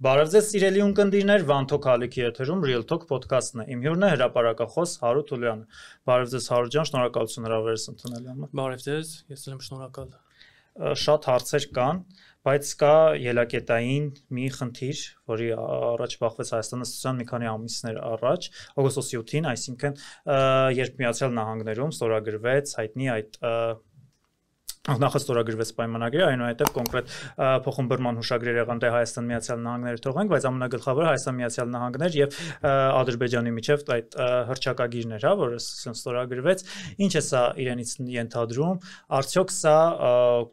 Բարև ձեզ սիրելի ունկնդիրներ, Վանթոք Հալիքի եթերում Real Talk podcast-ն է։ Իմ հյուրն է հրապարակախոս Հարութ Ուլյանը։ Բարև ձեզ Հարութ ջան, շնորհակալություն հրավերս ընդունելու համար։ Բարև ձեզ, ես եմ շնորհակալ։ Շատ հարցեր կան, բայց կա ելակետային մի խնդիր, որի առաջ բախվեց Հայաստանը ստության մի քանի ամիսներ առաջ, օգոստոսի 8-ին, այսինքն երբ Միացյալ Նահանգներում ստորագրվեց հայտնի այդ նախաստորագրվեց պայմանագիրը, այնուհետև կոնկրետ փոխհմբռնման հուշագրեր եղան թե Հայաստան Միացյալ Նահանգները թողենք, բայց ամենագլխավորը Հայաստան Միացյալ Նահանգներ եւ Ադրբեջանի միջև այդ հռչակագիրներ, հա, որը ստորագրվեց, ինչ է սա իրենից ենթադրում, արդյոք սա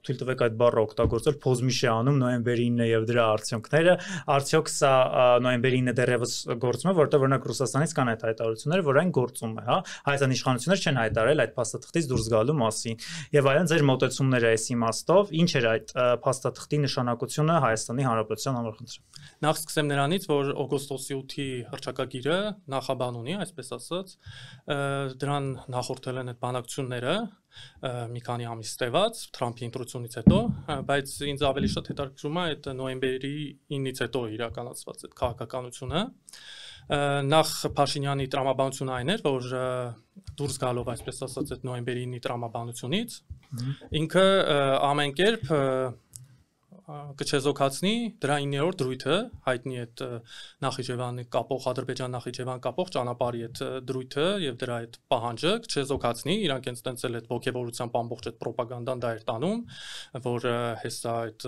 թույլ տվեք այդ բառը օգտագործել, փոզմիշ է անում նոյեմբերի 9-ը եւ դրա արդյունքները, արդյոք սա նոյեմբերի 9-ը դեռևս գործում է, որտեղ օրինակ Ռուսաստանից կան այդ հայտարարությունները, որ այն գործում է, հա, Հայաստանի իշխանությունները չեն հայտարարել այդ փաստաթղթից դուրս գալու մասին եւ այլն ձեր մոտեցումները այս իմաստով, ինչ էր այդ փաստաթղթի նշանակությունը Հայաստանի Հանրապետության համար խնդրեմ։ Նախ սկսեմ նրանից, որ օգոստոսի 8-ի հռչակագիրը նախաբան ունի, այսպես ասած, դրան նախորդել են այդ բանակցությունները մի քանի ամիս տևած Թրամփի ընտրությունից հետո, բայց ինձ ավելի շատ հետաքրքրում է այդ նոյեմբերի 9-ից հետո իրականացված այդ քաղաքականությունը։ Նախ Փաշինյանի տրամաբանությունը այն էր, որ դուրս գալով, այսպես ասած, այդ նոյեմբերի 9-ի տրամաբանությունից, ինքը ամեն կերպ կչեզոքացնի դրա 9-րդ դրույթը, հայտնի այդ Նախիջևանի կապող Ադրբեջան-Նախիջևան կապող ճանապարհի այդ դրույթը եւ դրա այդ պահանջը կչեզոքացնի, իրանք են ստենցել այդ ողջևորությամբ ամբողջ այդ ռոպագանդան դա էր տանում, որ հեսա այդ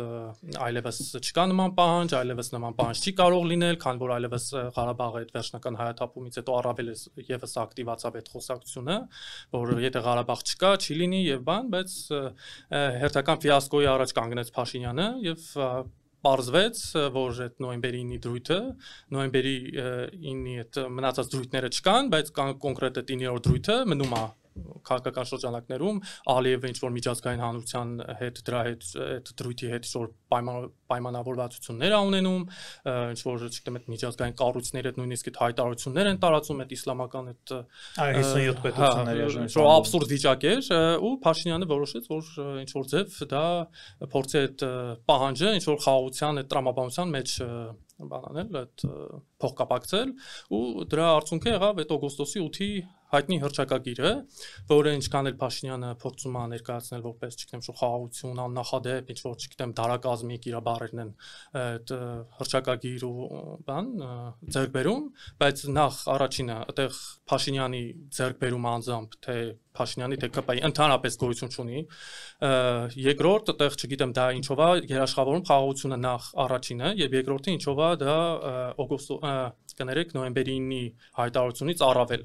այլևս չկա նման պահանջ, այլևս նման պահանջ չի կարող լինել, քան որ այլևս Ղարաբաղը այդ վերջնական հայաթափումից հետո առավել եւս ակտիվացավ այդ խոսակցությունը, որ եթե Ղարաբաղ չկա, չի լինի եւ բան, բայց հերթական ֆիասկոյի առաջ կանգնեց Փաշինյանը եւ պարզվեց, որ այդ նոյեմբերի 9-ի դրույթը, նոյեմբերի 9-ի այդ մնացած դրույթները չկան, բայց կոնկրետ այդ 9-րդ դրույթը մնում է քաղաքական շրջանակներում, Ալիևը ինչ որ միջազգային հանրության հետ դրա հետ այդ դրույթի հետ ինչ որ պայմանավորվածություններ ունենում, ինչ որ չգիտեմ այդ միջազգային կառույցների հետ նույնիսկ այդ հայտարարություններ են տարածում այդ իսլամական այդ 57 պետությունների որ աբսուրդ վիճակ էր ու Փաշինյանը որոշեց, որ ինչ որ ձև դա փորձի այդ պահանջը ինչ որ խաղաղության այդ տրամաբանության մեջ բանանել այդ փոխկապակցել ու դրա արդյունքը եղավ այդ օգոստոսի 8-ի հայտնի հռչակագիրը, որը ինչքան էլ Փաշինյանը փորձում է ներկայացնել որպես, չգիտեմ, շո խաղաղություն, աննախադեպ, ինչ որ, չգիտեմ, դարակազմիկ իր բառերն են այդ հռչակագիր ու բան ձեռքբերում, բայց նախ առաջինը այդտեղ Փաշինյանի ձեռքբերումը անձամբ թե Փաշինյանի թե ԿՊ-ի ընդհանրապես գոյություն չունի, երկրորդ այդտեղ չգիտեմ դա ինչով է երաշխավորում խաղաղությունը նախ առաջինը եւ երկրորդը ինչով է դա կներեք նոյեմբերի 9-ի հայտարարությունից առավել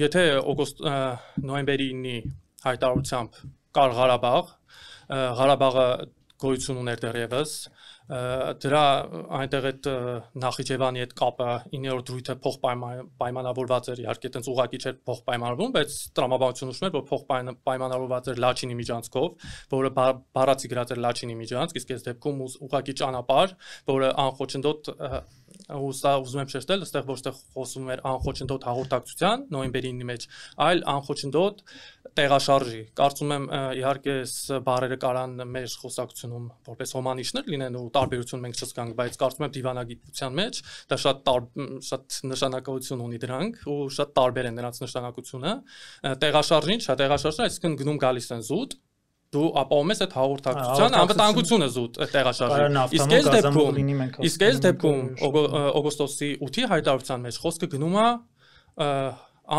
եթե նոյեմբերի 9-ի հայտարարությամբ կար Ղարաբաղը գոյություն ուներ դեռևս դրա այնտեղ այդ Նախիջևանի այդ կապը 9-րդ դրույթը փոխպայմանավորված էր իհարկե այդպես ուղղակի չէր փոխպայմանավորվում, բայց տրամաբանությունը ուշում էր որ փոխպայմանավորված էր Լաչինի միջանցքով, որը բառացի գրած էր Լաչինի միջանցք, իսկ այս դեպքում ուղղակի ճանապարհ, որը անխոչնդոտ ու սա ուզում եմ շեշտել, այստեղ ոչ թե խոսում էր անխոչնդոտ հաղորդակցության նոյեմբերի 9-ի մեջ, այլ անխոչնդոտ տեղաշարժի։ Կարծում եմ իհարկե այս բառերը կարան մեր խոսակցությունում որպես հոմանիշներ լինեն ու տարբերություն մենք չզգանք, բայց կարծում եմ դիվանագիտության մեջ դա շատ նշանակություն ունի դրանք ու շատ տարբեր են նրանց նշանակությունը։ Տեղաշարժը ինչ է, տեղաշարժը այսինքն գնում գալիս են զուտ դու ապահովում ես այդ հաղորդակցության անվտանգությունը զուտ տեղաշարժի։ Իսկ այս դեպքում օգոստոսի 8-ի հայտարարության մեջ խոսքը գնում է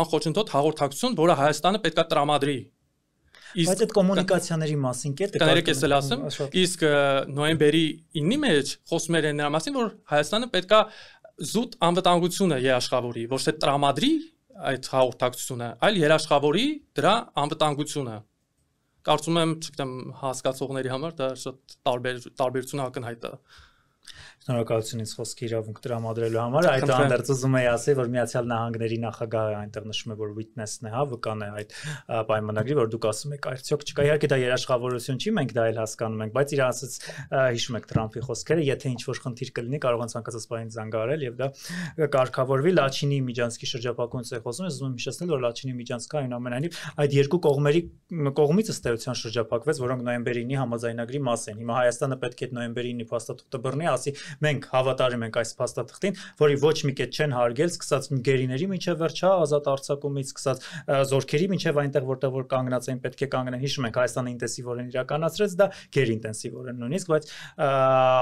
անխոչնդոտ հաղորդակցություն, որը Հայաստանը պետք է տրամադրի։ Բայց այդ կոմունիկացիաների մասին կետը կներեք ես էլ ասեմ, իսկ նոյեմբերի 9-ի մեջ խոսում էր նրա մասին, որ Հայաստանը պետք է զուտ անվտանգությունը երաշխավորի, ոչ թե տրամադրի այդ հաղորդակցությունը, այլ երաշխավորի դրա անվտանգությունը։ Կարծում եմ, չգիտեմ, հասկացողների համար դա շատ տարբերությունը ակնհայտ է։ Շնորհակալություն ինձ խոսքի իրավունք տրամադրելու համար։ Այդուհանդերձ ուզում եի ասել, որ Միացյալ Նահանգների նախագահը այնտեղ նշում է, որ witness-ն է, հա, վկան է այդ պայմանագրի, որ դուք ասում եք, արդյոք չկա։ Իհարկե դա երաշխավորություն չի, մենք դա էլ հասկանում ենք, բայց իր ասած հիշում եք Թրամփի խոսքերը, եթե ինչ-որ խնդիր կլինի, կարող են ցանկացած բանից զանգահարել եւ դա կարգավորվի Լաչինի միջանցքի շրջափակումից է խոսում, ես ուզում եմ հիշեցնել, որ Լաչինի միջանցքը այնուամենայնիվ այդ երկու կողմից ըստ էության շրջափակվեց, որոնք նոյեմբերի 9-ի համաձայնագրի մաս են։ Հիմա Հայաստանը պետք է նոյեմբերի 9-ի փաստաթուղթը բռնի, ասի մենք հավատարիմ ենք այս փաստաթղթին, որի ոչ մի կետ չեն հարգել, սկսած գերիների մինչև վերջա ազատ արձակումից, սկսած զորքերի մինչև այնտեղ որտեղ որ կանգնած էին պետք է կանգնեն, հիշում ենք Հայաստանը ինտենսիվորեն իրականացրեց դա, գերինտենսիվորեն նույնիսկ, բայց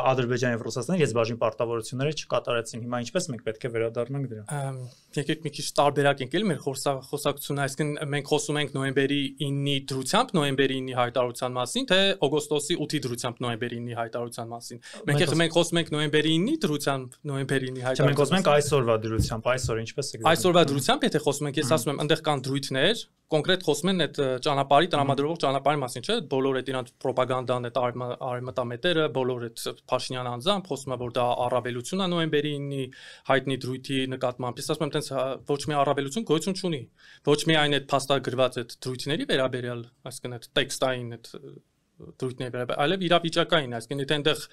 Ադրբեջանը եւ Ռուսաստանը ես բաժին պարտավորությունները չկատարեցին։ Հիմա ինչպես մենք պետք է վերադառնանք դրան։ Եկեք մի քիչ տարբերակ ենք մեր խոսակցությունը, այսինքն մենք խոսում ենք նոյեմբերի 9-ի դրությամբ նոյեմբերի 9-ի հայտարարության մասին, թե օգոստոսի 8-ի դրությամբ նոյեմբերի 9-ի հայտարարության մասին։ Մենք խոսում ենք նոյեմբերի 9-ի դրությամբ նոյեմբերի 9-ի հայտարարության։ Մենք խոսում ենք այսօրվա դրությամբ, այսօր ինչպես է։ Այսօրվա դրությամբ եթե խոսում ենք, ես ասում եմ, այնտեղ կան դրույթներ, կոնկրետ խոսում են այդ ճանապարհի տրամադրող ճանապարհի մասին, չէ՞, բոլոր այդ իրանց ռոպագանդան, այդ արևմտամետերը, բոլոր այդ Փաշինյան անձամբ խոսում է, որ դա առավելություն է նոյեմբերի 9-ի հայտնի դրույթի նկատմամբ։ Ես ասում եմ, տենց ոչ մի առավելություն գոյություն չունի։ Ոչ միայն այդ փաստագրված այդ դրույթների վերաբերյալ, այսինքն այդ տեքստային այդ դրույթների վերաբերյալ, այլև իրավիճակային, այսինքն եթե այնտեղ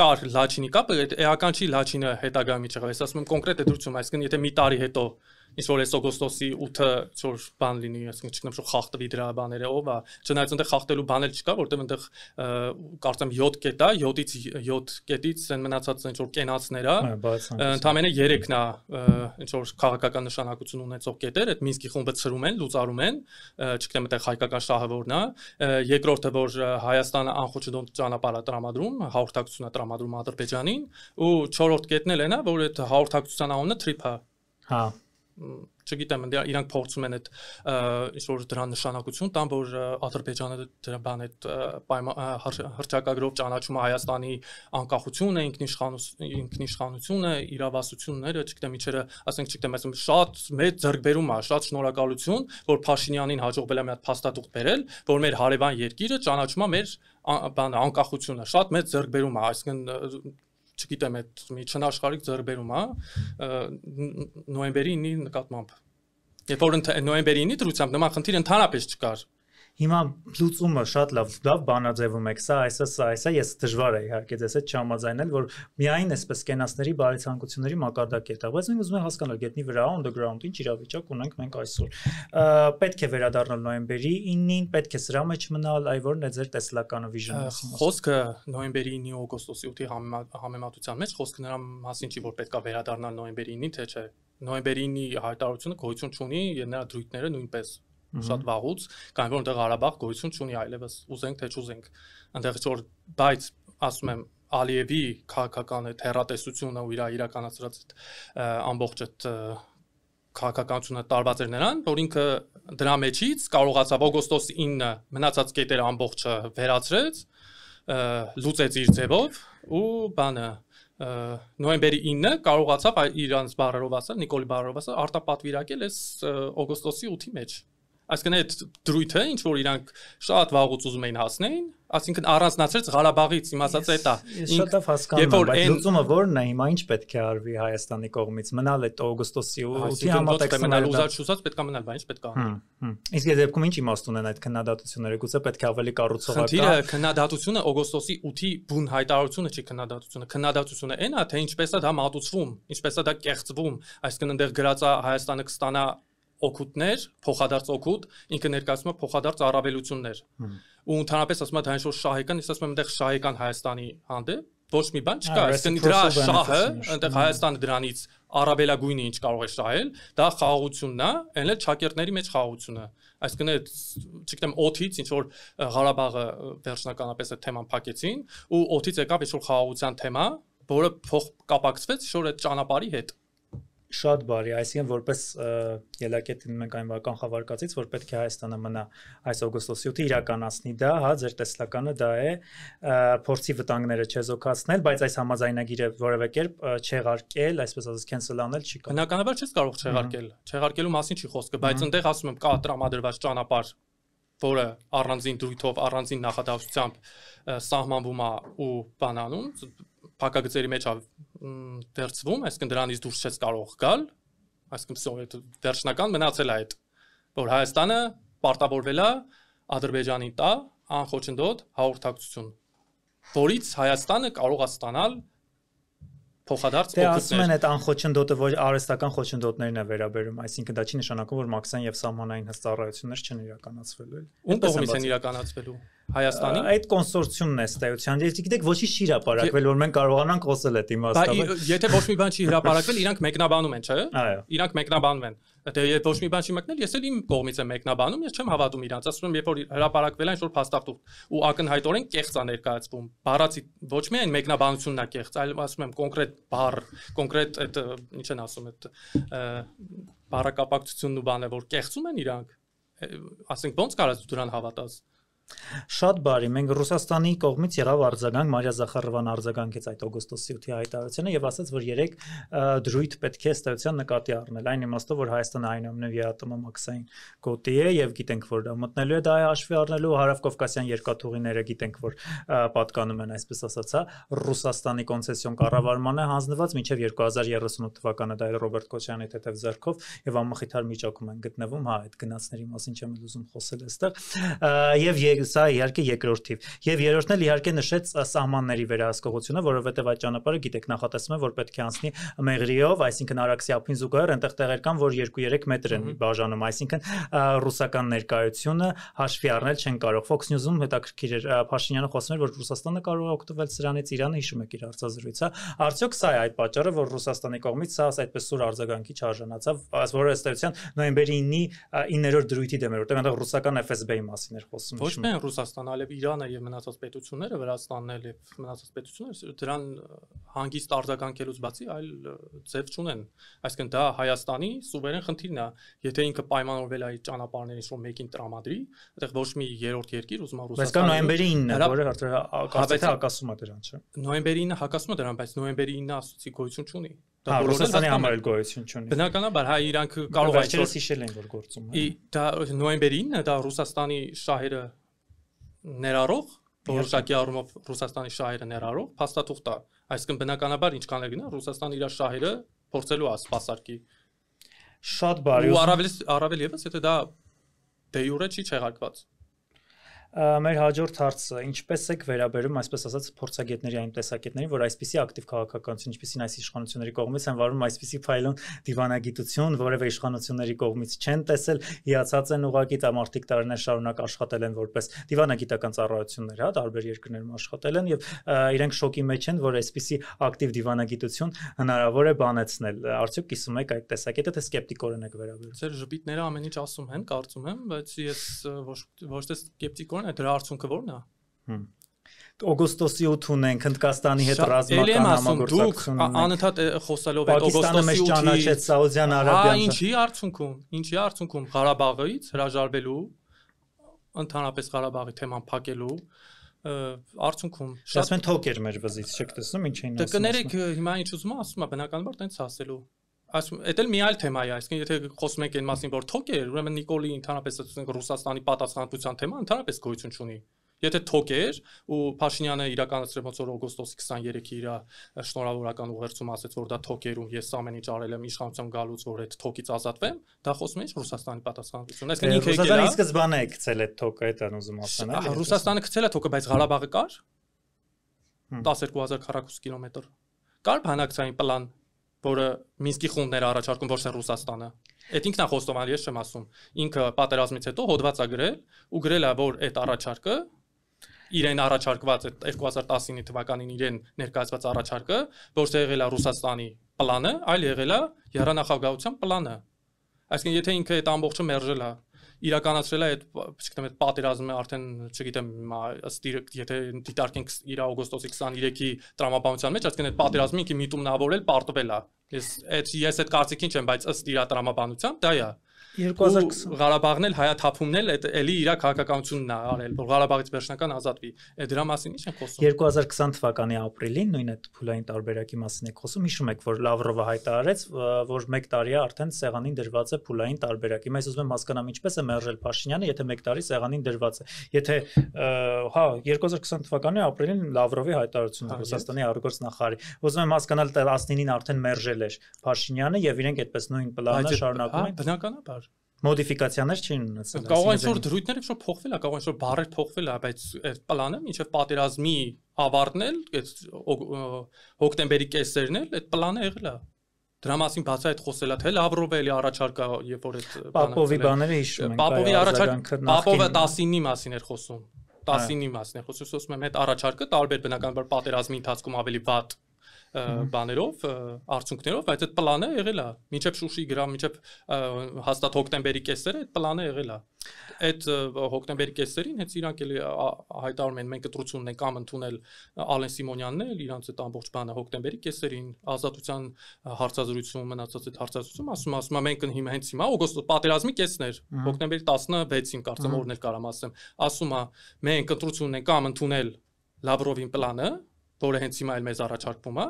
կար Լաչինի կապը, այդ էական չի Լաչինը հետագայում իջավ։ Ես ասում եմ կոնկրետ այդ դրույթում, այսինքն եթե մի տարի հետո ինչ որ այս օգոստոսի 8-ը ինչ-որ բան լինի, այսինքն չգիտեմ, շո խախտվի դրա բաները, ով է, չնայած այնտեղ խախտելու բաներ չկա, որտեղ այնտեղ կարծեմ 7 կետ է, 7-ից 7 կետից այն մնացած ինչ որ կենացներ է, ընդամենը 3-ն է ինչ որ քաղաքական նշանակություն ունեցող կետեր, այդ Մինսկի խումբը ցրում են, լուծարում են, չգիտեմ այդտեղ հայկական շահը որն է, երկրորդը որ Հայաստանը անխոչնդոտ ճանապարհ է տրամադրում, հաղորդակցություն է տրամադրում Ադրբեջանին, ու 4-րդ կետն էլ է, որ այդ հաղորդակցության անունը TRIP է։ Հա չգիտեմ, իրանք փորձում են այդ ինչ որ դրա նշանակություն տան, որ Ադրբեջանը դրա բան այդ հռչակագրով ճանաչում է Հայաստանի անկախությունը, ինքնիշխանությունը, իրավասությունները, չգիտեմ ինչերը, ասենք չգիտեմ, ասեմ շատ մեծ ձեռքբերում է, շատ շնորհակալություն, որ Փաշինյանին հաջողվել է մի հատ փաստաթուղթ բերել, որ մեր հարևան երկիրը ճանաչում է մեր բանը անկախությունը, շատ մեծ ձեռքբերում է, այսինքն չգիտեմ, այդ մի չնաշխարհիկ ձեռքբերում է նոյեմբերի 9-ի նկատմամբ։ Երբ որ նոյեմբերի 9-ի դրությամբ նման խնդիր ընդհանրապես չկար։ Հիմա լուծումը շատ լավ բանաձևում եք, սա, ես դժվար է իհարկե ձեզ հետ չհամաձայնել, որ միայն այսպես կենացների բարեցանկությունների մակարդակետ է, բայց մենք ուզում ենք հասկանալ գետնի վրա on the ground ինչ իրավիճակ ունենք մենք այսօր։ Պետք է վերադառնալ նոյեմբերի 9-ին, պետք է սրա մեջ մնալ, այ որն է ձեր տեսլականը vision-ը։ Խոսքը նոյեմբերի 9-ի օգոստոսի 8-ի համեմատության մեջ խոսքը նրա մասին չի, որ պետք է վերադառնալ նոյեմբերի 9-ին, թե չէ։ Նոյեմբերի 9-ի հայտարարությունը գոյություն չունի, եւ նրա դրույթները նույնպես շատ վաղուց, կան որ այնտեղ Ղարաբաղ գոյություն չունի այլևս, ուզենք թե չուզենք։ Այնտեղ որ բայց ասում եմ Ալիևի քաղաքական այդ հերատեսությունը ու իր իրականացրած այդ ամբողջ այդ քաղաքականությունը տարված էր նրան, որ ինքը դրա մեջից կարողացավ օգոստոսի 9-ը մնացած կետերը ամբողջը վերացրեց, լուծեց իր ձևով ու բանը նոյեմբերի 9-ը կարողացավ իրանց բառերով ասել, Նիկոլի բառերով ասել, արտապատվիրակել այս օգոստոսի 8-ի մեջ։ Այսինքն այդ դրույթը, ինչ որ իրանք շատ վաղուց ուզում էին հասնեին, այսինքն առանձնացրեց Ղարաբաղից, իմ ասած էդ է։ Ես շատ լավ հասկանում եմ, բայց լուծումը որն է, հիմա ինչ պետք է արվի Հայաստանի կողմից, մնալ այդ օգոստոսի 8-ի համատեքստը, ուզած պետք է մնալ, բայց ինչ պետք է անել։ Իսկ այդ դեպքում ինչ իմաստ ունեն այդ քննադատությունները, գուցե պետք է ավելի կառուցողական։ Խնդիրը քննադատությունը օգոստոսի 8-ի բուն հայտարարությունը չի քննադատությունը, քննադատությունը այն է, թե ինչպես է դա մատուցվում, ինչպես է դա կեղծվում, այսինքն այնտեղ գրած է Հայաստանը կստանա օգուտներ, փոխադարձ օգուտ, ինքը ներկայացնում է փոխադարձ առավելություններ։ Ու ընդհանրապես ասում է դա ինչ որ շահեկան, ես ասում եմ այնտեղ շահեկան Հայաստանի հանդեպ ոչ մի բան չկա, այսինքն դրա շահը, այնտեղ Հայաստանը դրանից առավելագույնը ինչ կարող է շահել, դա խաղաղությունն է, այն էլ ճակերտների մեջ խաղաղությունը։ Այսինքն այդ, չգիտեմ, օթից ինչ որ Ղարաբաղը վերջնականապես այդ թեման փակեցին, ու օթից եկավ ինչ որ խաղաղության թեմա, որը փոխ կապակցվեց ինչ որ այդ ճանապարհի հետ։ Շատ բարի, այսինքն որպես ելակետին մենք այն կանխավարկածից, որ պետք է Հայաստանը մնա այս օգոստոսի 8-ը իրականացնի դա, հա, ձեր տեսլականը դա է, փորձի վտանգները չեզոքացնել, բայց այս համաձայնագիրը որևէ կերպ չեղարկել, այսպես ասած cancel անել չի կարող։ Բնականաբար չես կարող չեղարկել, չեղարկելու մասին չի խոսքը, բայց այնտեղ ասում եմ կա տրամադրված ճանապարհ, որը առանձին դրույթով, առանձին նախադասությամբ սահմանվում է ու բանանում, փակագծերի մեջ վերցվում, այսինքն դրանից դուրս չես կարող գալ, այսինքն վերջնական մնացել է այդ, որ Հայաստանը պարտավորվել է Ադրբեջանի տա անխոչնդոտ հաղորդակցություն, որից Հայաստանը կարող է ստանալ փոխադարձ օգուտներ։ Դե ասում են այդ անխոչնդոտը ոչ արհեստական խոչնդոտներն է վերաբերում, այսինքն դա չի նշանակում, որ մաքսային եւ սահմանային հստակություններ չեն իրականացվելու։ Ում կողմից են իրականացվելու։ Հայաստանի այդ կոնսորցիումն է ստեյության։ Ես գիտեք ոչի չի հրապարակվել, որ մենք կարողանանք խոսել այդ իմաստով։ Եթե ոչ մի բան չի հրապարակվել, իրանք մեկնաբանում են, չէ՞։ Այո։ Իրանք մեկնաբանում են։ Եթե ոչ մի բան չի մեկնել, ես էլ իմ կողմից եմ մեկնաբանում, ես չեմ հավատում իրանց, ասում եմ, երբ որ հրապարակվել այն շուտ փաստաթուղթ ու ակնհայտորեն կեղծ է ներկայացվում, բառացի ոչ միայն մեկնաբանությունն է կեղծ, այլ ասում եմ կոնկրետ բառ, կոնկրետ այդ ինչ են ասում, այդ բառակապակցությունն ու բանը, որ կեղծում են իրանք, ասենք ո՞նց կարաս դու դրան հավատաս։ Շատ բարի, մենք Ռուսաստանի կողմից եղավ արձագանք, Մարիա Զախարովան արձագանքեց այդ օգոստոսի 8-ի հայտարարությանը եւ ասաց, որ երեք դրույթ պետք է ըստեյության նկատի առնել, այն իմաստով, որ Հայաստանը այնուամենայնիվ ատոմամաքսային գոտի է եւ գիտենք, որ դա մտնելու է դա հաշվի առնելու հարավկովկասյան երկաթուղիները գիտենք, որ պատկանում են, այսպես ասած, Ռուսաստանի կոնցեսիոն կառավարմանը հանձնված մինչեւ 2038 թվականը դա Ռոբերտ Քոչյանի թեթև ձեռքով եւ անմխիթար միջակում են գտնվում, հա, այդ գնացների մասին չեմ ուզում խոսել այստեղ եւ սա իհարկե երկրորդ թիվ եւ երրորդն էլ իհարկե նշեց սահմանների վերահսկողությունը, որովհետեւ այդ ճանապարհը գիտեք նախատեսվում է որ պետք է անցնի Մեղրիով, այսինքն Արաքսի ափին զուգահեռ այնտեղ տեղեր կան, որ 2-3 մետր են բաժանում, այսինքն ռուսական ներկայությունը հաշվի առնել չեն կարող։ Fox News-ում հետաքրքիր էր Փաշինյանը խոսում էր, որ Ռուսաստանը կարող է օգտվել սրանից, Իրանը հիշում եք իր հարցազրույցը, արդյոք սա է այդ պատճառը, որ Ռուսաստանի կողմից սա այդպես սուր արձագանքի չարժանացավ, որը ըստ էության նոյեմբերի 9-ի 9-րդ դրույթի դեմ էր, որտեղ այնտեղ ռուսական FSB-ի մասին էր խոսում։ Ոչ միայն Ռուսաստանը, այլև Իրանը եւ մնացած պետությունները, Վրաստանն էլ եւ մնացած պետությունները դրան հանգիստ արձագանքելուց բացի այլ ձև չունեն։ Այսինքն դա Հայաստանի սուվերեն խնդիրն է։ Եթե ինքը պայմանավորվել է այդ ճանապարհներից որ մեկին տրամադրի, այդտեղ ոչ մի երրորդ երկիր ուզում է Ռուսաստանը։ Բայց կա նոյեմբերի 9-ը, որը կարծես թե հակասում է դրան, չէ՞։ Նոյեմբերի 9-ը հակասում է դրան, բայց նոյեմբերի 9-ը ասացի գոյություն չունի։ Դա Ռուսաստանի համար էլ գոյություն չունի։ Բնականաբար, հա, իրանք կարող է վերջերս հիշել են որ գործում է։ Դա նոյեմբերի 9-ը դա Ռուսաստանի շահերը ներառող, որոշակի առումով Ռուսաստանի շահերը ներառող փաստաթուղթ է։ Այսինքն բնականաբար ինչքան էլ գնա Ռուսաստանը իր շահերը փորձելու է սպասարկի։ Շատ բարի։ Ու առավել եւս եթե դա դե յուրե չի չեղարկված։ Մեր հաջորդ հարցը ինչպես եք վերաբերում, այսպես ասած, փորձագետների այն տեսակետներին, որ այսպիսի ակտիվ քաղաքականություն, ինչպիսին այս իշխանությունների կողմից են վարում այսպիսի ֆայլոն դիվանագիտություն, որևէ իշխանությունների կողմից չեն տեսել, հիացած են ուղղակի մարդիկ տարիներ շարունակ աշխատել են որպես դիվանագիտական ծառայություններ, հա, տարբեր երկրներում աշխատել են եւ իրենք շոկի մեջ են, որ այսպիսի ակտիվ դիվանագիտություն հնարավոր է բանեցնել։ Արդյոք կիսում եք այդ տեսակետը, թե սկեպտիկորեն եք վերաբերվում։ Ձեր ժպիտները ամեն ինչ ասում են, կարծում եմ, բայց ես ոչ թե սկեպտիկորեն դրա արդյունքը ո՞րն է։ Օգոստոսի 8 ունենք Հնդկաստանի հետ ռազմական համագործակցություն։ Անընդհատ խոսալով այդ օգոստոսի 8-ի ճանաչեց Սաուդյան Արաբիան։ Ինչի արդյունքում Ղարաբաղից հրաժարվելու, ընդհանրապես Ղարաբաղի թեման փակելու արդյունքում շատ մեն թոք էր մեր վզից, չեք տեսնում ինչ էին ասում։ Դե կներեք հիմա ինչ ուզում ասում է բնականաբար տենց ասելու։ Ասում էդ էլ մի այլ թեմա է, այսինքն եթե խոսում ենք այն մասին, որ թոք էր, ուրեմն Նիկոլի ընդհանրապես ասենք Ռուսաստանի պատասխանատվության թեման ընդհանրապես գոյություն չունի։ Եթե թոք էր ու Փաշինյանը իրականացրել ոնց որ օգոստոսի 23-ի իր շնորհավորական ուղերձում ասաց, որ դա թոք էր ու ես ամեն ինչ արել եմ իշխանության գալուց, որ այդ թոքից ազատվեմ, դա խոսում է Ռուսաստանի պատասխանատվություն։ Այսինքն ինքը եկել է։ Ռուսաստանի սկզբանե է գցել այդ թոքը, այդ են ուզում ասել, էլի։ Ռուսաստանը գցել է թոքը, բայց Ղարաբաղը կար 12000 քառակուսի կիլոմետր։ Կար բանակցային պլան, որը Մինսկի խումբները առաջարկում ոչ թե Ռուսաստանը։ Այդ ինքն է խոստովանել, ես չեմ ասում։ Ինքը պատերազմից հետո հոդված է գրել ու գրել է, որ այդ առաջարկը իրեն առաջարկված այդ 2019 թվականին իրեն ներկայացված առաջարկը ոչ թե եղել է Ռուսաստանի պլանը, այլ եղել է երանախագահության պլանը։ Այսինքն եթե ինքը այդ ամբողջը մերժել է, իրականացրել է այդ, չգիտեմ, այդ պատերազմը արդեն, չգիտեմ, ըստ եթե դիտարկենք իր օգոստոսի 23-ի տրամաբանության մեջ, այսինքն այդ պատերազմը ինքը միտումնավորել, պարտվել է։ Ես այդ կարծիքին չեմ, բայց ըստ իր տրամաբանության դա է։ 2020 Ղարաբաղն էլ հայաթափումն էլ էլի իր քաղաքականությունն է արել, որ Ղարաբաղից վերջնական ազատվի։ Դրա մասին ինչ են խոսում։ 2020 թվականի ապրիլին նույն այդ փուլային տարբերակի մասին եք խոսում, հիշում եք, որ Լավրովը հայտարարեց, որ 1 տարի է արդեն սեղանին դրված է փուլային տարբերակի։ Ես ուզում եմ հասկանամ ինչպես է մերժել Փաշինյանը, եթե 1 տարի սեղանին դրված է։ Եթե հա 2020 թվականի ապրիլին Լավրովի հայտարարությունը Ռուսաստանի արտգործ նախարարի։ Ուզում եմ հասկանալ 19-ին արդեն մերժել էր Փաշինյանը եւ իրենք այդպես նույն պլանը շարունակում են։ Բնականաբար մոդիֆիկացիաներ չեն ունեցել։ Կարող է ինչ-որ դրույթները ինչ-որ փոխվել է, կարող է ինչ-որ բառեր փոխվել է, բայց այդ պլանը մինչև պատերազմի ավարտն էլ, այդ հոկտեմբերի կեսերն էլ այդ պլանը եղել է։ Դրա մասին բացի այդ խոսելա թե Լավրովը էլի առաջարկա, երբ որ այդ Պապովի բաները հիշում ենք։ Պապովի առաջարկ Պապովը 19-ի մասին էր խոսում։ 10-ի մասն է խոսում, ասում եմ, այդ առաջարկը տարբեր բնականաբար պատերազմի ընթացքում ավելի վատ բաներով, արդյունքներով, բայց այդ պլանը եղել է։ Մինչև Շուշի գրավ, մինչև հաստատ հոկտեմբերի կեսերը այդ պլանը եղել է։ Այդ հոկտեմբերի կեսերին հենց իրանք էլի հայտարարում են մենք ընտրությունն ենք կամ ընդունել Ալեն Սիմոնյանն էլ իրանց այդ ամբողջ բանը հոկտեմբերի կեսերին ազատության հարցազրույցում մնացած այդ հարցազրույցում ասում մենք հիմա հենց հիմա օգոստոս պատերազմի կեսն էր հոկտեմբերի 16-ին կարծեմ օրն էլ կարամ ասում մենք ընտրությունն ենք կամ ընդունել Լավրովին պլանը որը հենց հիմա էլ մեզ առաջարկվում է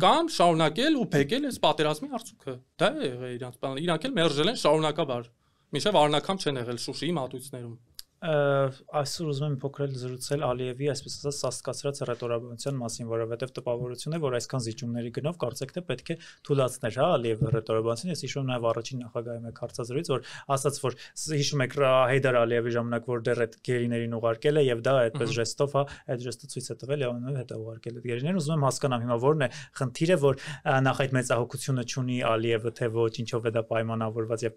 կամ շարունակել ու բեկել այս պատերազմի արդյունքը դա է եղել իրանց պլանը իրանք էլ մերժել են շարունակաբար մինչև առնակամ չեն եղել Շուշիի մատույցներում այսօր ուզում եմ փոքրել զրուցել Ալիևի այսպես ասած սաստկացրած ռետորաբանության մասին, որովհետև տպավորություն է, որ այսքան զիջումների գնով կարծեք թե պետք է թույլատներ, հա, Ալիևի ռետորաբանությունը։ Ես հիշում եմ նաև առաջին նախագահի մեկ հարցազրույց, որ ասաց, որ հիշում եք Հեյդար Ալիևի ժամանակ, որ դեռ այդ գերիներին ուղարկել է եւ դա այդպես ժեստով, հա, այդ ժեստը ցույց է տվել Լեոնովը հետ է ուղարկել այդ գերիներին։ Ուզում եմ հասկանամ հիմա որն է խնդիրը, որ նախ այդ մեծահոգությունը չունի Ալիևը, թե ոչ, ինչով է դա պայմանավորված եւ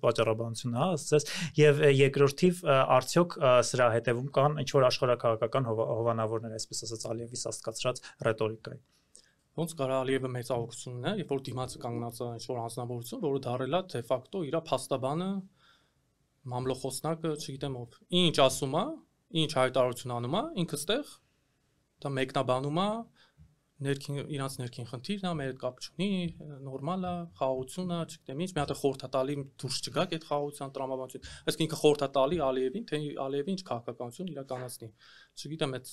պատճառաբանությունը, հա, ասես, եւ երկրորդի արդյոք սրա հետևում կան ինչ որ աշխարհակաղակական հովանավորներ, այսպես ասած Ալիևի սաստկացրած ռետորիկայի։ Ոնց կարա Ալիևը մեծահոգությունն է, երբ որ դիմացը կանգնած է ինչ որ անձնավորություն, որը դարել է դե ֆակտո իր փաստաբանը, մամլոխոսնակը, չգիտեմ ով, ինչ ասում է, ինչ հայտարարություն անում է, ինքը ստեղ դա մեկնաբանում է իրանց ներքին խնդիրն է, մեր հետ կապ չունի, նորմալ է, խաղաղությունը, չգիտեմ ինչ, մի հատ է խորհրդատալի դուրս չգաք այդ խաղաղության տրամաբանություն, այսինքն ինքը խորհրդատալի Ալիևին, թե Ալիևին ինչ քաղաքականություն իրականացնի։ Չգիտեմ, այդ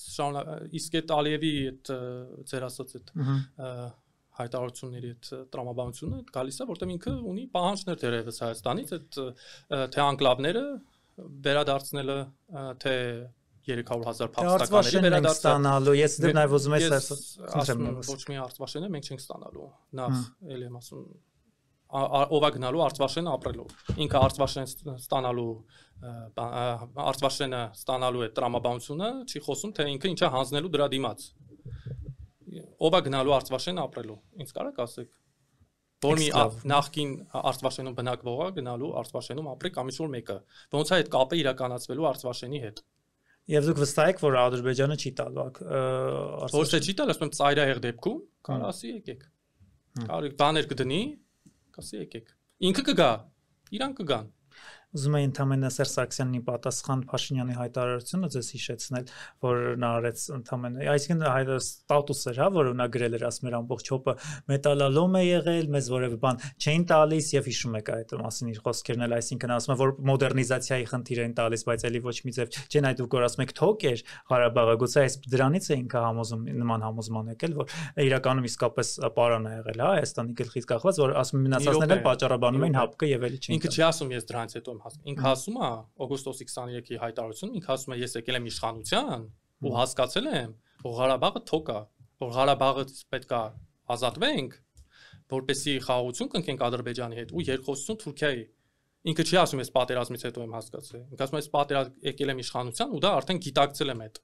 իսկ այդ Ալիևի այդ ձեր ասած այդ հայտարարությունների այդ տրամաբանությունը գալիս է, որտեղ ինքը ունի պահանջներ դերևս Հայաստանից, այդ թե անկլավները վերադարձնելը, թե 300,000 փախստականների վերադարձնալու, ես դեռ նաև ուզում եմ ասեմ, ոչ մի Արցվաշենը մենք չենք ստանալու։ Նախ էլ եմ ասում, ով է գնալու Արցվաշենը ապրելու։ Ինքը Արցվաշենը ստանալու է տրամաբանությունը, չի խոսում թե ինքը ինչա հանձնելու դրա դիմաց։ Ով է գնալու Արցվաշենը ապրելու։ Ինձ կարաք ասեք։ Որ մի նախքին Արցվաշենում բնակվողը գնալու Արցվաշենում ապրի կամ ինչ-որ մեկը։ Ոնց է այդ կապը իրականացվելու Արցվաշենի հետ։ Եվ դուք վստահ եք, որ Ադրբեջանը չի տալու Ոչ թե չի տալ, ասում եմ ծայրահեղ դեպքում, կարող ասի եկեք։ Կարող բաներ կդնի, կասի եկեք։ Ինքը կգա, իրան կգան։ Ուզում եմ ընդամենը Սերժ Սարգսյանի պատասխան Փաշինյանի հայտարարությունը ձեզ հիշեցնել, որ նա արեց ընդամենը, այսինքն հայտը ստատուս էր, հա, որ նա գրել էր, ասում էր ամբողջ հոպը մետալալոմ է եղել, մեզ որևէ բան չէին տալիս եւ հիշում եք այդ մասին իր խոսքերն էլ, այսինքն ասում է, որ մոդեռնիզացիայի խնդիր են տալիս, բայց էլի ոչ մի ձև չեն այդ դուք որ ասում եք թոք էր Ղարաբաղը, գուցե այս դրանից է ինքը համոզում նման համոզման եկել, որ իրականում իսկապես պարան է եղել, հա, Հայաստանի գլխից կախված, որ ասում մնացածներն էլ պատճառաբանում էին հապկը եւ էլի չէին։ Ինքը չի ասում ես դրանից հետո Ինքը ասում է օգոստոսի 23-ի հայտարարությունում, ինքը ասում է ես եկել եմ իշխանության ու հասկացել եմ, որ Ղարաբաղը թոք է, որ Ղարաբաղը պետք է ազատվենք, որպեսզի խաղաղություն կնքենք Ադրբեջանի հետ ու երկխոսություն Թուրքիայի։ Ինքը չի ասում ես պատերազմից հետո եմ հասկացել։ Ինքը ասում է ես պատերազմ եկել եմ իշխանության ու դա արդեն գիտակցել եմ այդ։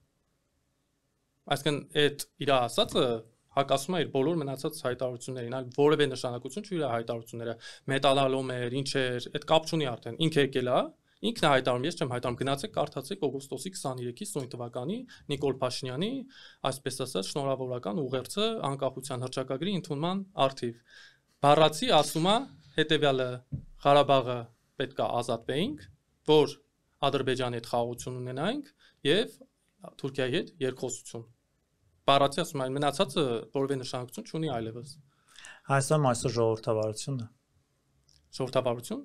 Այսինքն այդ իր ասածը հակասում է իր բոլոր մնացած հայտարարություններին, այլ որևէ նշանակություն չի իր հայտարարությունները, մետալալոմ էր, ինչ էր, այդ կապ չունի արդեն։ Ինքը եկել է, ինքն է հայտարարում, ես չեմ հայտարարում, գնացեք կարդացեք օգոստոսի 23-ի սույն թվականի Նիկոլ Փաշինյանի, այսպես ասած, շնորհավորական ուղերձը անկախության հռչակագրի ընդունման արդիվ։ Բառացի ասում է հետեւյալը. Ղարաբաղը պետք է ազատվենք, որ Ադրբեջանի հետ խաղաղություն ունենանք եւ Թուրքիայի հետ երկխոսություն։ Բառացի ասում այն մնացածը որևէ նշանակություն չունի այլևս։ Հայաստանում այսօր ժողովրդավարությունն է։ Ժողովրդավարություն։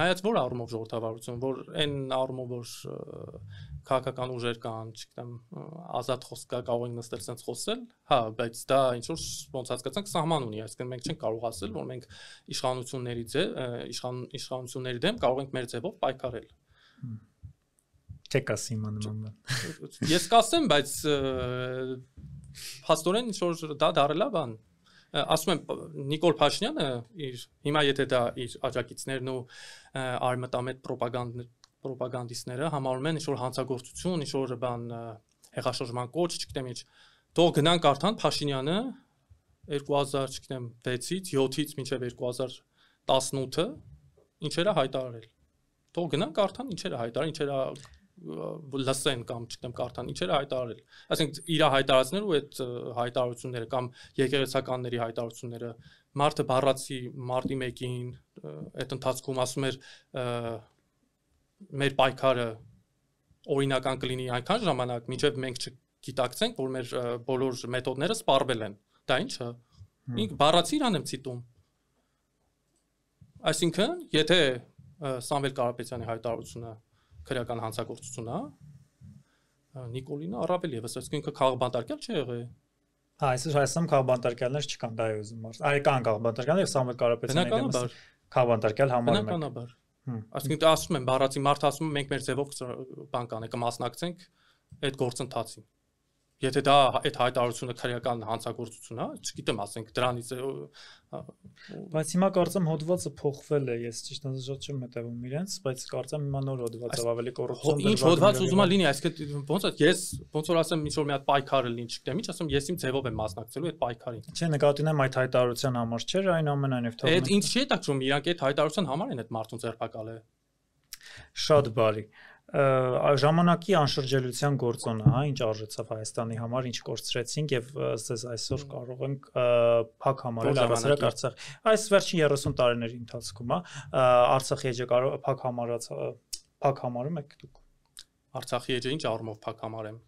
Նայած որ առումով ժողովրդավարություն, որ այն առումով որ քաղաքական ուժեր կան, չգիտեմ, ազատ խոսք կա, կարող են նստել sense խոսել, հա, բայց դա ինչ որ ոնց հասկացանք սահման ունի, այսինքն մենք չենք կարող ասել, որ մենք իշխանությունների դեմ կարող ենք մեր ձևով պայքարել։ Չեք ասի նման բան։ Ես կասեմ, բայց փաստորեն ինչ որ դա դարել է բան։ Ասում եմ Նիկոլ Փաշինյանը հիմա եթե դա իր աջակիցներն ու արմատամետ պրոպագանդիստները համարում են ինչ որ հանցագործություն, ինչ որ բան հեղաշրջման կոչ, չգիտեմ ինչ, թող գնան կարդան Փաշինյանը 2000, չգիտեմ 6-ից 7-ից մինչև 2018-ը ինչեր է հայտարարել։ Թող գնան կարդան ինչեր է հայտարարել, ինչեր է լսեն կամ չգիտեմ կարդան ինչ էր հայտարարել։ Այսինքն իր հայտարարությունները ու այդ հայտարարությունները կամ եկեղեցականների հայտարարությունները մարդը բառացի մարտի 1-ին այդ ընթացքում ասում էր մեր պայքարը օրինական կլինի այնքան ժամանակ, մինչև մենք չգիտակցենք, որ մեր բոլոր մեթոդները սպառվել են։ Դա ի՞նչը։ Ինք բառացի իրան եմ ցիտում։ Այսինքն, եթե Սամվել Կարապետյանի հայտարարությունը քրեական հանցագործություն է, Նիկոլինը առավել եւս այսինքն ինքը քաղբանտարկյալ չի եղել։ Հա, այսօր Հայաստանում քաղբանտարկյալներ չկան, դա է ուզում ասել։ Այ կան քաղբանտարկյալներ, Սամվել Կարապետյանը քաղբանտարկյալ համարում է։ Բնականաբար։ Այսինքն ասում եմ, բառացի մարդ ասում է մենք մեր ձևով բան կանենք, կմասնակցենք այդ գործընթացին։ Եթե դա այդ հայտարարությունը քրեական հանցագործություն է, չգիտեմ, ասենք դրանից բայց հիմա կարծեմ հոդվածը փոխվել է, ես ճիշտ ասած չեմ հետևում իրենց, բայց կարծեմ հիմա նոր հոդված է, ավելի կոռուպցիոն։ Ինչ հոդված ուզում է լինի, այսինքն ոնց է, ես ոնց որ ասեմ, ինչ որ մի հատ պայքարը լինի, չգիտեմ, ինչ ասեմ, ես իմ ձևով եմ մասնակցելու այդ պայքարին։ Չէ, նկատի ունեմ այդ հայտարարության համար չէ, այնուամենայնիվ թող։ Այդ ինչ չի հետաքրում, իրանք այդ հայտարարության համար են այդ մարդուն ձերբակալել։ Շատ բարի։ Ժամանակի անշրջելիության գործոնը, հա, ինչ արժեցավ Հայաստանի համար, ինչ կորցրեցինք եւ ըստ այսօր կարող ենք փակ համարել առասարակ Արցախ։ Այս վերջին 30 տարիների ընթացքում, հա, Արցախի էջը կարող փակ համարում եք դուք։ Արցախի էջը ինչ առումով փակ համարեմ։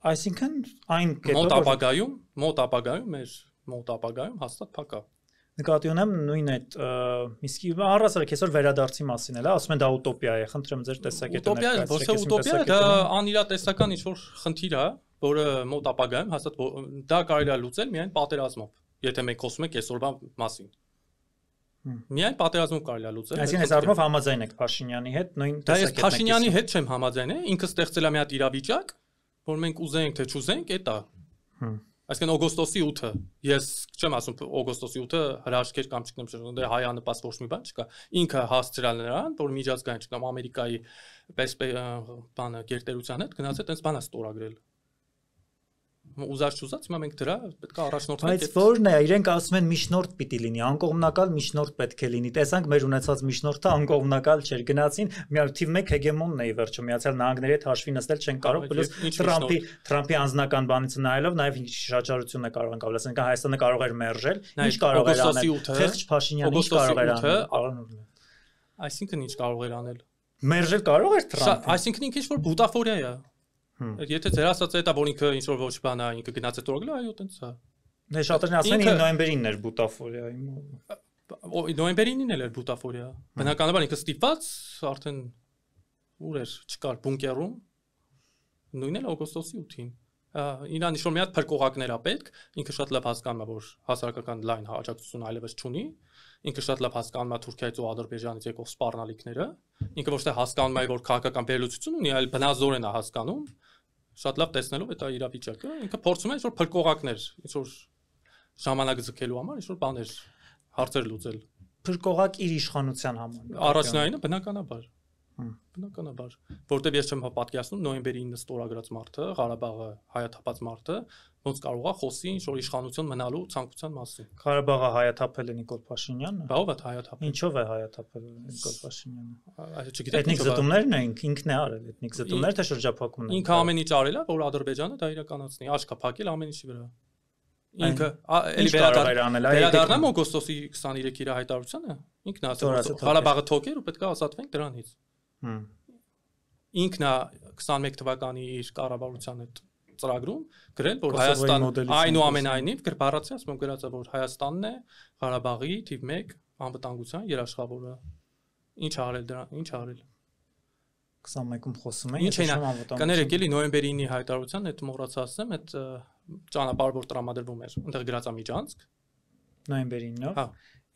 Այսինքն այն մոտ ապագայում հաստատ փակ է։ Նկատի ունեմ նույն այդ իսկի առասարակ այսօր վերադարձի մասին էլ, ասում են դա ուտոպիա է, խնդրեմ ձեր տեսակետը ներկայացրեք։ Ոչ թե ուտոպիա է, դա անիրատեսական ինչ որ խնդիր է, որը մոտ ապագայում հաստատ դա կարելի է լուծել միայն պատերազմով, եթե մենք խոսում ենք այսօրվա մասին։ Միայն պատերազմով կարելի է լուծել։ Այսինքն այս առումով համաձայն եք Փաշինյանի հետ, նույն տեսակետն եք։ Դա ես Փաշինյանի հետ չեմ համաձայն, ինքը ստեղծել է մի հատ իրավիճակ, որ մենք ուզենք թե չուզենք, այդ է։ Այսինքն օգոստոսի 8-ը, ես չեմ ասում օգոստոսի 8-ը հրաշքեր կամ չգիտեմ, դե հայանպաստ ոչ մի բան չկա։ Ինքը հասցրել նրան, որ միջազգային չգիտեմ Ամերիկայի պես բանը գերտերության հետ գնաց այդպես բան է ստորագրել։ Ուզած չուզած հիմա մենք դրա պետք է առաջնորդվենք։ Բայց որն է, իրենք ասում են միջնորդ պիտի լինի, անկողմնակալ միջնորդ պետք է լինի։ Տեսանք մեր ունեցած միջնորդը անկողմնակալ չէր, գնացին մի թիվ 1 հեգեմոնն է ի վերջո Միացյալ Նահանգների հետ հաշվի նստել չեն կարող, պլյուս Թրամփի անձնական բանից նայելով նաև ինչ շրջարություն է կարող ենք ավել, ասենք Հայաստանը կարող էր մերժել, ինչ կարող էր անել։ Խեղճ Փաշինյանը ինչ կարող էր անել։ Այսինքն ինչ կարող էր անել։ Մերժել կարող էր Թրամփը։ Այսինքն ինքը ինչ որ բուտաֆորիա է։ Եթե ձեր ասած է դա որ ինքը ինչ որ ոչ բան է, ինքը գնաց է տորգլա, այո, տենց է։ Դե շատերն ասեն նոյեմբերին էր բուտաֆորիա։ Նոյեմբերին էր բուտաֆորիա։ Բնականաբար ինքը ստիպված արդեն ուր էր, չկար բունկերում։ Նույնն էլ օգոստոսի 8-ին։ Իրան ինչ որ մի հատ փրկողակներ է պետք, ինքը շատ լավ հասկանում է, որ հասարակական լայն աջակցություն այլևս չունի։ Ինքը շատ լավ հասկանում է Թուրքիայից ու Ադրբեջանից եկող սպառնալիքները։ Ինքը ոչ թե հասկանում է, որ քաղաքական վերլուծություն ունի, այլ բնազորեն է հասկանում։ Շատ լավ տեսնելով այդ իրավիճակը, ինքը փորձում է ինչ որ փրկողակներ, ինչ որ ժամանակ ձգելու համար, ինչ որ բաներ, հարցեր լուծել։ Փրկողակ իր իշխանության համար։ Առաջնայինը բնականաբար։ Բնականաբար, որտեղ ես չեմ պատկերացնում նոյեմբերի 9-ը ստորագրած մարդը, Ղարաբաղը հայաթափած մարդը, ոնց կարող է խոսի ինչ որ իշխանություն մնալու ցանկության մասին։ Ղարաբաղը հայաթափել է Նիկոլ Փաշինյանը։ Բա ով է հայաթափել։ Ինչով է հայաթափել Նիկոլ Փաշինյանը։ Այսինքն չգիտեք էթնիկ զտումներն են, ինքն է արել էթնիկ զտումներ, թե շրջափակումն է։ Ինքը ամեն ինչ արել է, որ Ադրբեջանը դա իրականացնի, աչքա փակել ամեն ինչի վրա։ Ինքը էլի վերադառնամ օգոստոսի 23-ի իր հայտարարությանը, ինքն ասել Ղարաբաղը թոք էր ու պետք է ազատվենք դրանից։ Ինքն է 21 թվականի իր կառավարության հետ ծրագրում գրել, որ Հայաստան այնուամենայնիվ բառացի ասում եմ գրածա, որ Հայաստանն է Ղարաբաղի թիվ 1 անվտանգության երաշխավորը։ Ինչ արել դրան, ինչ արել։ 21-ում խոսում են, ինչ են կներեք էլի նոյեմբերի 9-ի հայտարարության այդ մոռացա ասեմ, այդ ճանապարհ որ տրամադրվում էր, այնտեղ գրածա Միջանցք նոյեմբերի 9-ով։ Հա։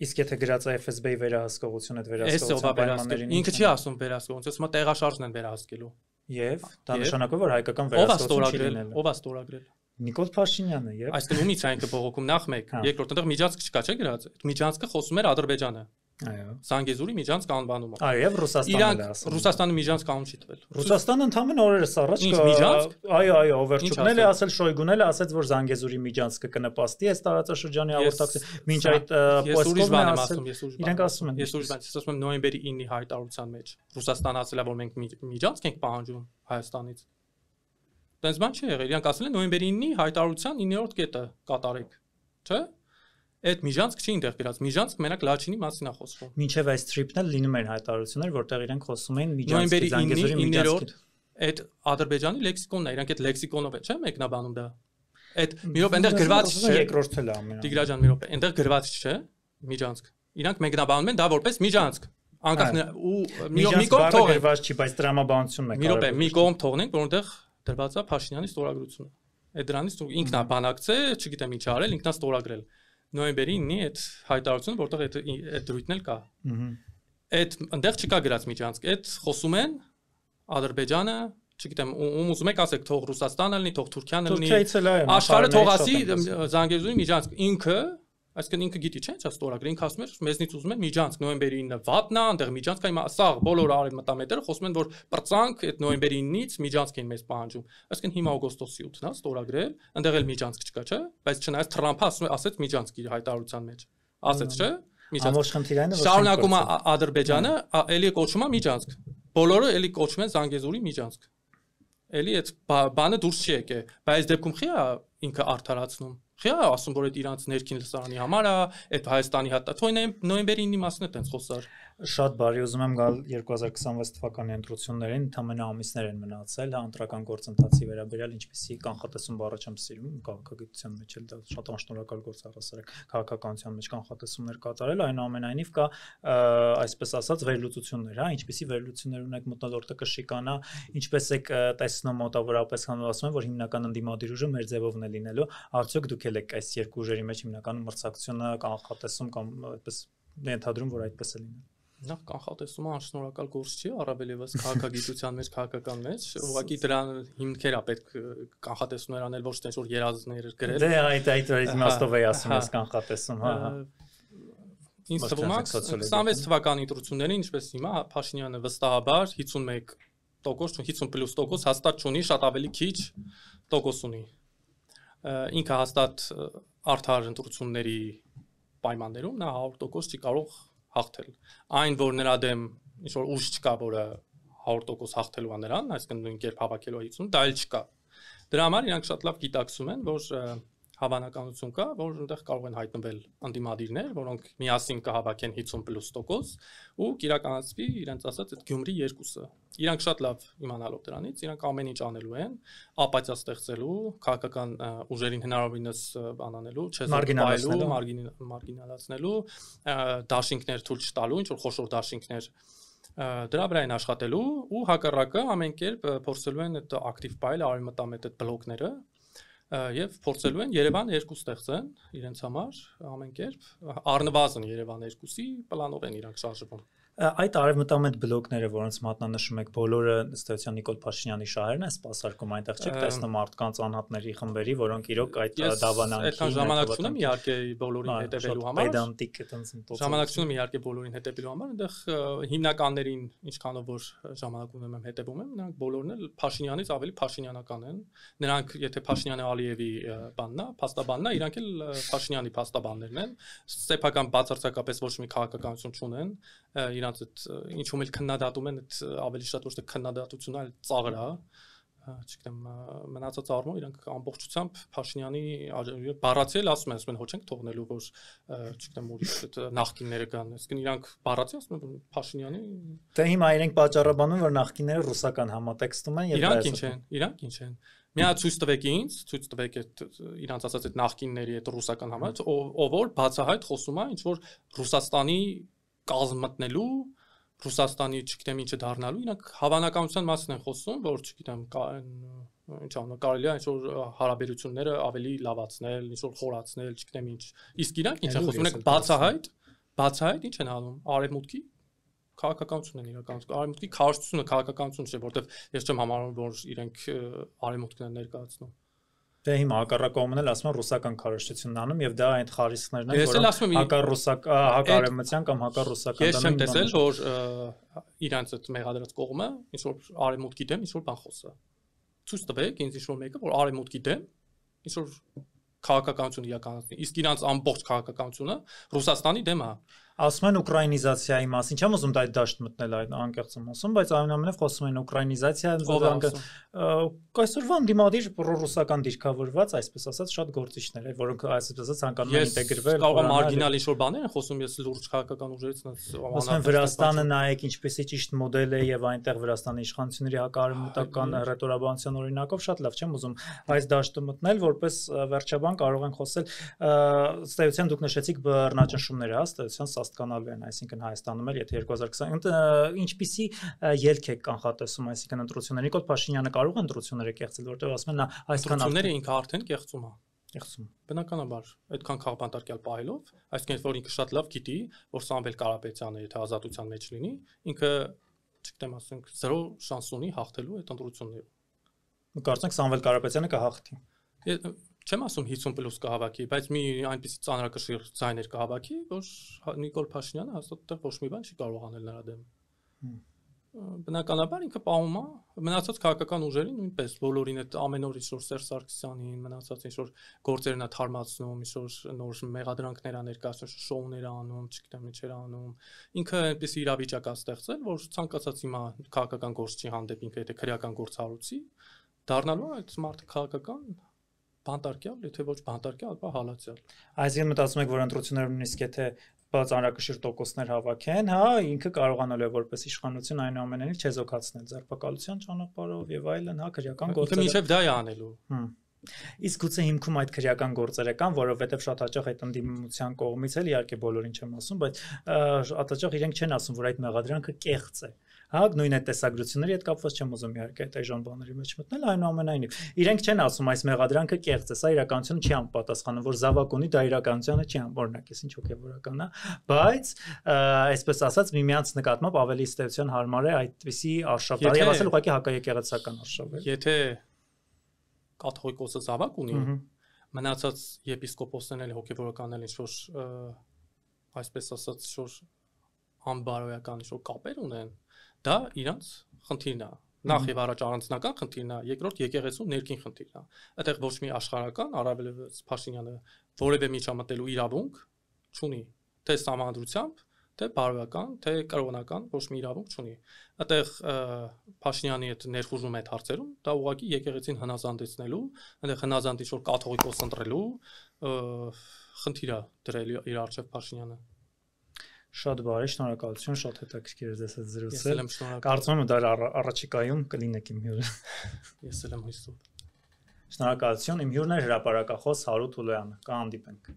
Իսկ եթե գրածա FSB-ի վերահսկողություն այդ վերահսկողության պայմաններին ինքը չի ասում վերահսկողություն, ասում է տեղաշարժն են վերահսկելու։ Եվ դա նշանակում որ հայկական վերահսկողություն չի լինելու։ Ով է ստորագրել։ Նիկոլ Փաշինյանը եւ այսինքն ումից է ինքը բողոքում նախ մեկ, երկրորդ այնտեղ Միջանցք չկա, չէ՞ գրած։ Այդ Միջանցքը խոսում էր Ադրբեջանը։ Այո։ Զանգեզուրի միջանցք անվանումը։ Այո, եւ Ռուսաստանը ասում։ Ռուսաստանը միջանցք կանոն չի տվել։ Ռուսաստանը ընդամենը օրերս առաջ այո, Օվերչուկն էլ է ասել, Շոյգուն էլ ասաց, որ Զանգեզուրի միջանցքը կնպաստի այս տարածաշրջանի հաղորդակցի, մինչ այդ Պոսկովն է ասել, իրենք ասում են։ Ես ուրիշ բան, ասում եմ նոյեմբերի 9-ի հայտարարության մեջ Ռուսաստանը ասել է, որ մենք միջանցք ենք պահանջում Հայաստանից։ Տենց բան չի եղել, իրանք ասել են նոյեմբերի 9-ի հայտարարության 9-րդ կետը կատարեք, չէ՞։ Այդ միջանցք չի ինտեղ գրած, միջանցք մենակ Լաչինի մասին է խոսվում։ Մինչև այս trip-ն էլ լինում էր հայտարարություններ, որտեղ իրենք խոսում էին միջանցքի Զանգեզուրի միջանցքի։ Այդ Ադրբեջանի լեքսիկոնն է, իրանք այդ լեքսիկոնով է, չէ՞, մեկնաբանում դա։ Այդ մի րոպե այնտեղ գրված չէ։ Երկրորդն էլ է ամենը։ Տիգրան ջան, մի րոպե, այնտեղ գրված չէ, միջանցք։ Իրանք մեկնաբանում են դա որպես միջանցք։ Անկախ ու մի կողմ թողնենք, գրված չի, բայց տրամաբանությունն է։ Մի րոպե, մի կողմ թողնենք, որոնտեղ դրված է Փաշինյանի ստորագրությունը։ Այդ դրանից ինքն է բանակցե, չգիտեմ ինչ արել, ինքն է ստորագրել։ Նոյեմբերի 9-ի այդ հայտարարությունը, որտեղ այդ դրույթն էլ կա։ Այդ այնտեղ չկա գրած միջանցք, այդ խոսում են Ադրբեջանը, չգիտեմ, ում ուզում եք ասեք, թող Ռուսաստանը լինի, թող Թուրքիան լինի։ Թուրքիայից էլ այո։ Աշխարհը թող ասի Զանգեզուրի միջանցք ինքը, այսինքն ինքը գիտի, չէ՞, ինչա ստորագրել, ինքը ասում էր, մեզնից ուզում են միջանցք նոյեմբերի 9-ը վատնա, այնտեղ միջանցք կա, սա բոլոր արևմտամետերը խոսում են, որ պրծանք այդ նոյեմբերի 9-ից միջանցք են մեզ պահանջում։ Այսինքն հիմա օգոստոսի 8-ն է ստորագրել, այնտեղ էլ միջանցք չկա, չէ՞, բայց չնայած Թրամփը ասեց միջանցք իր հայտարարության մեջ։ Ասեց, չէ՞։ Ամբողջ խնդիրը շարունակում է Ադրբեջանը, էլի կոչում է միջանցք։ Բոլորը էլի կոչում են Զանգեզուրի միջանցք։ Էլի այդ բանը դուրս չի եկել, բայց դեպքում խի է ինքը արդարացնում։ Խի է ասում, որ այդ իրանց ներքին լսարանի համար է, այդ Հայաստանի թույն նոյեմբերի 9-ի մասն է տենց խոսար։ Շատ բարի, ուզում եմ գալ 2026 թվականի ընտրություններին, ընդամենը ամիսներ են մնացել, ընտրական գործընթացի վերաբերյալ ինչպեսի կանխատեսում բառը չեմ սիրում, քաղաքագիտության մեջ էլ դա շատ անշնորհակալ գործ առասարակ քաղաքականության մեջ կանխատեսումներ կատարել, այնուամենայնիվ կա այսպես ասած վերլուծություններ, հա, ինչպեսի վերլուծություններ ունեք մտնոլորտը կշիկանա, ինչպես եք տեսնում մոտավորապես ասում են, որ հիմնական ընդդիմադիր ուժը մեր ձևովն է լինելու, արդյոք դուք եք այս երկու ուժերի մեջ հիմնականում մրցակցությունը կանխատեսում կամ այդպես ենթադրում, որ այդպես է լինել։ Նախ կանխատեսումը անշնորհակալ գործ չի, առավել եւս քաղաքագիտության մեջ, քաղաքական մեջ, ուղղակի դրան հիմքեր է պետք կանխատեսումներ անել, ոչ թե որ երազներ գրել։ Դե այդ իմաստով է ասում ես կանխատեսում, հա։ Ինձ թվում է 26 թվականի ընտրություններին, ինչպես հիմա Փաշինյանը վստահաբար 51%, 50+% հաստատ չունի, շատ ավելի քիչ տոկոս ունի։ Ինքը հաստատ արդար ընտրությունների պայմաններում նա 100% չի կարող հաղթել։ Այն որ նրա դեմ ինչ որ ուժ չկա, որը 100% հաղթելու է նրան, այսինքն նույն կերպ հավաքելու է 50, դա էլ չկա։ Դրա համար իրանք շատ լավ գիտակցում են, որ հավանականություն կա, որ այնտեղ կարող են հայտնվել անդիմադիրներ, որոնք միասին կհավաքեն 50+% ու կիրականացվի իրենց ասած այդ Գյումրի 2-ը։ Իրանք շատ լավ իմանալով դրանից, իրանք ամեն ինչ անելու են, ապաթիա ստեղծելու, քաղաքական ուժերին հնարավորինս բանանելու, չեզոքայելու, մարգինալացնելու, դաշինքներ թույլ չտալու, ինչ որ խոշոր դաշինքներ դրա վրա են աշխատելու ու հակառակը ամեն կերպ փորձելու են այդ ակտիվ բայել արևմտամետ այդ բլոկները եւ փորձելու են Երևան 2 ստեղծեն իրենց համար ամեն կերպ առնվազն Երևան 2-ի պլանով են իրանք շարժվում։ Այդ արևմտամետ բլոկները, որոնց մատնանշում եք, բոլորը ըստեյության Նիկոլ Փաշինյանի շահերն են սպասարկում, այնտեղ չեք տեսնում մարդկանց անհատների խմբերի, որոնք իրոք այդ դավանանքի այդքան ժամանակ չունեմ իհարկե բոլորին հետևելու համար։ Պետանտիկ այդպես ժամանակ չունեմ իհարկե բոլորին հետևելու համար, այնտեղ հիմնականներին ինչքանով որ ժամանակ ունեմ եմ հետևում եմ, նրանք բոլորն էլ Փաշինյանից ավելի փաշինյանական են։ Նրանք եթե Փաշինյանը Ալիևի բանն է, փաստաբանն է, իրանք էլ Փաշինյանի փաստաբաններն են, սեփական բացարձակապես ոչ մի քաղաքականություն չունեն, իրանց այդ ինչում էլ քննադատում են, այդ ավելի շատ ոչ թե քննադատությունը, այլ ծաղր է, չգիտեմ, մնացած առումով իրանք ամբողջությամբ Փաշինյանի բառացիել ասում են ոչ ենք թողնելու, որ չգիտեմ ուրիշ այդ նախկինները կան, այսինքն իրանք բառացի ասում են Փաշինյանի։ Դե հիմա իրենք պատճառաբանում որ նախկինները ռուսական համատեքստում են եւ իրանք ինչ են։ Մի հատ ցույց տվեք ինձ, ցույց տվեք այդ իրանց ասած այդ նախկինների այդ ռուսական համայնք, ով որ բացահայտ խոսում է ինչ որ Ռուսաստանի կազմ մտնելու, Ռուսաստանի չգիտեմ ինչը դառնալու, իրանք հավանականության մասին են խոսում, որ չգիտեմ, ինչ անունը կարելի է ինչ-որ հարաբերությունները ավելի լավացնել, ինչ-որ խորացնել, չգիտեմ ինչ։ Իսկ իրանք ինչ են խոսում, ունեք բացահայտ ինչ են անում, արևմուտքի քաղաքականություն են իրականացնում, արևմուտքի քարոզությունը քաղաքականություն չէ, որովհետև ես չեմ համարում, որ իրենք արևմուտքն են ներկայացնում։ Դե հիմա հակառակողմն էլ ասում են ռուսական քարոզչությունն անում եւ դա այդ խարիսքներն են, Ես էլ ասում եմ հակարևմտյան կամ հակառուսական Ես չեմ տեսել, որ իրանց այդ մեղադրած կողմը ինչ որ արևմուտքի դեմ ինչ որ բան խոսա։ Ցույց տվեք ինձ ինչ որ մեկը, որ արևմուտքի դեմ ինչ որ քաղաքականություն իրականացնի։ Իսկ իրանց ամբողջ քաղաքականությունը Ռուսաստանի դեմ է։ Ասում են ուկրաինիզացիայի մասին, չեմ ուզում դա այդ դաշտ մտնել այդ անկեղծ եմ ասում, բայց այնուամենայնիվ խոսում են ուկրաինիզացիա, այսօրվա դիմադիր ռուսական դիրքավորված, այսպես ասած, շատ գործիչներ են, որոնք այսպես ասած ցանկանում են ինտեգրվել։ Կարող է մարգինալ ինչ որ բաներ են խոսում, ես լուրջ քաղաքական ուժերից ասում են Վրաստանը նայեք ինչպեսի ճիշտ մոդել է եւ այնտեղ Վրաստանի իշխանությունների հակարևմտական ռետորաբանության օրինակով շատ լավ չեմ ուզում այս դաշտը մտնել, որպես վերջաբան կարող են խոսել ստեյության դուք նշեցիք բռնաճնշումները, հա, ստեյության սաստկանալու են, այսինքն Հայաստանում էլ եթե 2020 ինչպիսի ելք է կանխատեսում, այսինքն ընտրությունները Նիկոլ Փաշինյանը կարող է ընտրությունները կեղծել, որտեղ ասում են նա այսքան ընտրությունները ինքը արդեն կեղծում է։ Կեղծում։ Բնականաբար, այդքան քաղաքապետարյալ պահելով, այսինքն որ ինքը շատ լավ գիտի, որ Սամվել Կարապետյանը եթե ազատության մեջ լինի, ինքը, չգիտեմ, ասենք 0 շանս ունի հաղթելու այդ ընտրությունները։ Կարծենք Սամվել Կարապետյանը կհաղթի։ Չեմ ասում 50+ կհավաքի, բայց մի այնպեսի ծանրակշիռ ձայներ կհավաքի, որ Նիկոլ Փաշինյանը հաստատ ոչ մի բան չի կարող անել նրա դեմ։ Բնականաբար ինքը պահում է մնացած քաղաքական ուժերին նույնպես բոլորին այդ ամեն օր ինչ-որ Սերժ Սարգսյանին մնացած ինչ-որ գործերն է թարմացնում, ինչ-որ նոր մեղադրանքներ է ներկայացնում, շոուներ է անում, չգիտեմ ինչեր է անում։ Ինքը այնպես իրավիճակ է ստեղծել, որ ցանկացած հիմա քաղաքական գործչի հանդեպ ինքը եթե քրեական գործ հարուցի, դառնալու է այդ մարդը քաղաքական բանտարկյալ, եթե ոչ բանտարկյալ, ապա հալածյալ։ Այսինքն մտածում եք, որ ընտրությունները նույնիսկ եթե ծանրակշիռ տոկոսներ հավաքեն, հա, ինքը կարողանալու է որպես իշխանություն այնուամենայնիվ չեզոքացնել ձերբակալության ճանապարհով եւ այլն, հա, քրեական գործերը։ Ինքը մինչեւ դա է անելու։ Իսկ գուցե հիմքում այդ քրեական գործերը կան, որովհետև շատ հաճախ այդ ընդդիմության կողմից էլ իհարկե բոլորին չեմ ասում, բայց շատ հաճախ իրենք չեն ասում, որ այդ մեղադրանքը կեղծ է։ Հա, նույն այդ տեսագրությունների հետ կապված չեմ ուզում իհարկե այդ այժմ բաների մեջ մտնել, այնուամենայնիվ իրենք չեն ասում այս մեղադրանքը կեղծ է, սա իրականությունը չի անպատասխանում, որ զավակ ունի, դա իրականությունը չի անօրինակ է, ինչ հոգեվորական է, բայց այսպես ասած միմյանց նկատմամբ ավելի ստեյության հարմար է այդպիսի արշավ, եւ ասել ուղղակի հակաեկեղեցական արշավ է։ Եթե կաթողիկոսը զավակ ունի, մնացած եպիսկոպոսներն էլ հոգեվորականն էլ ինչ-որ այսպես ասած ինչ-որ անբարոյական ինչ-որ կապեր ունեն, դա իրանց խնդիրն է։ Նախ եւ առաջ առանձնական խնդիրն է, երկրորդ եկեղեցու ներքին խնդիրն է։ Այդտեղ ոչ մի աշխարհական, առավելևս Փաշինյանը որևէ միջամտելու իրավունք չունի, թե սահմանադրությամբ, թե բարոյական, թե կրոնական ոչ մի իրավունք չունի։ Այդտեղ Փաշինյանի այդ ներխուժում այդ հարցերում դա ուղղակի եկեղեցին հնազանդեցնելու, այնտեղ հնազանդ ինչ-որ կաթողիկոս ընտրելու խնդիր է դրել իր արժեվ Փաշինյանը։ Շատ բարի, շնորհակալություն, շատ հետաքրքիր է ձեզ հետ զրուցել։ Ես էլ եմ շնորհակալ։ Կարծում եմ դա առաջիկայում կլինեք իմ հյուրը։ Ես էլ եմ հույսով։ Շնորհակալություն, իմ հյուրն էր հրապարակախոս Հարութ Ուլոյանը։ Կհանդիպենք։